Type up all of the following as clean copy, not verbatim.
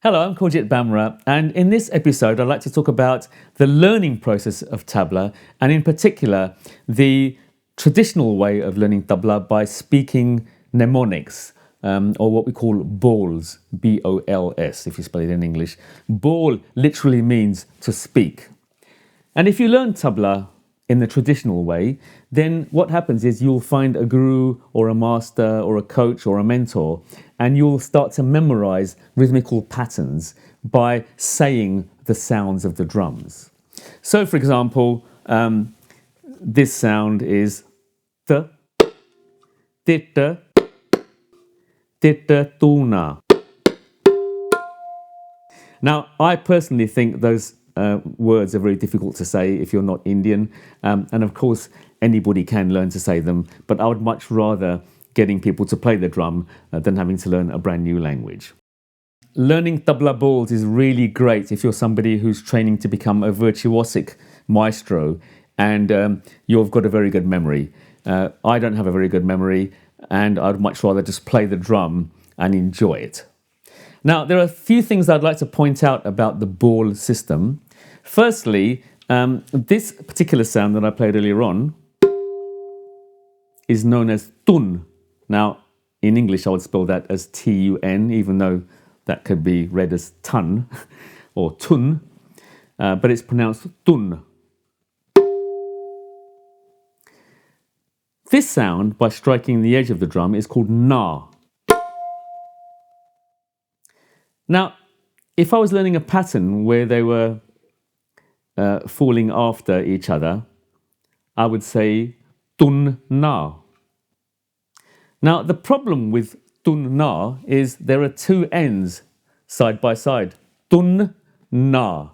Hello, I'm Kuljit Bhamra, and in this episode, I'd like to talk about the learning process of tabla, and in particular, the traditional way of learning tabla by speaking mnemonics, or what we call bols, B-O-L-S, if you spell it in English. Bol literally means to speak. And if you learn tabla in the traditional way, then what happens is you'll find a guru or a master or a coach or a mentor, and you'll start to memorize rhythmical patterns by saying the sounds of the drums. So, for example, this sound is t, deter, deter, tuna. Now, I personally think those words are very difficult to say if you're not Indian, and of course anybody can learn to say them, but I would much rather getting people to play the drum than having to learn a brand new language. Learning Tabla Bols is really great if you're somebody who's training to become a virtuosic maestro and you've got a very good memory. I don't have a very good memory, and I'd much rather just play the drum and enjoy it. Now, there are a few things I'd like to point out about the ball system. Firstly, this particular sound that I played earlier on is known as tun. Now, in English, I would spell that as T-U-N, even though that could be read as tun or tun, but it's pronounced tun. This sound, by striking the edge of the drum, is called na. Now, if I was learning a pattern where they were falling after each other, I would say tun na. Now, the problem with tun na is there are two ends side by side, tun na,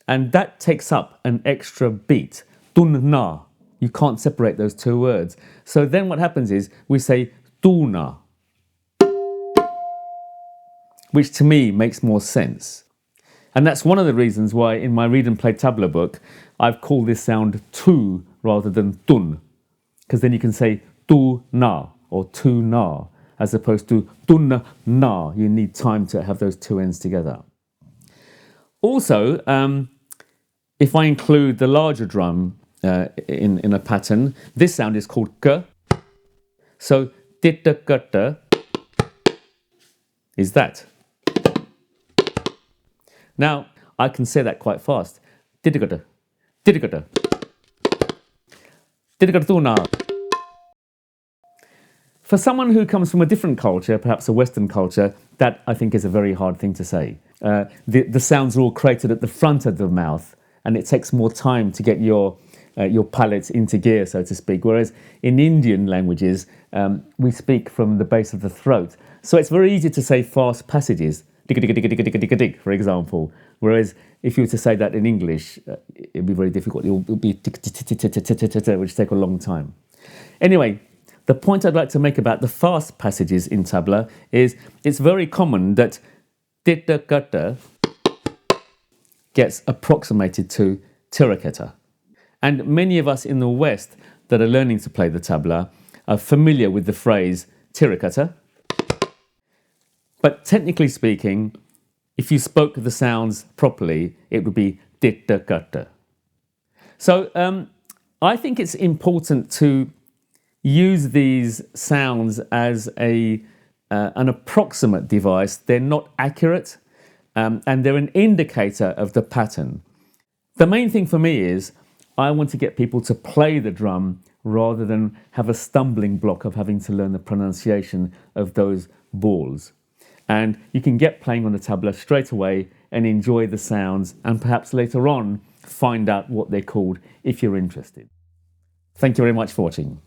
and that takes up an extra beat, tun na. You can't separate those two words. So then what happens is we say tuna, which to me makes more sense. And that's one of the reasons why in my read and play tabla book, I've called this sound tu rather than tun, because then you can say tu na or tu na, as opposed to tun na. You need time to have those two ends together. Also, if I include the larger drum in a pattern, this sound is called k. So tirketa is that. Now, I can say that quite fast. Tirketa, tirketa, tirketa tuna. For someone who comes from a different culture, perhaps a Western culture, that I think is a very hard thing to say. The sounds are all created at the front of the mouth, and it takes more time to get your palate into gear, so to speak. Whereas in Indian languages, we speak from the base of the throat. So it's very easy to say fast passages, for example. Whereas if you were to say that in English, it'd be very difficult. It would be which take a long time. Anyway, the point I'd like to make about the fast passages in tabla is it's very common that tirketa gets approximated to tirketa. And many of us in the West that are learning to play the tabla are familiar with the phrase tirketa. But technically speaking, if you spoke the sounds properly, it would be tirketa. So I think it's important to use these sounds as an approximate device. They're not accurate, and they're an indicator of the pattern. The main thing for me is I want to get people to play the drum rather than have a stumbling block of having to learn the pronunciation of those balls. And you can get playing on the tabla straight away and enjoy the sounds, and perhaps later on find out what they're called if you're interested. Thank you very much for watching.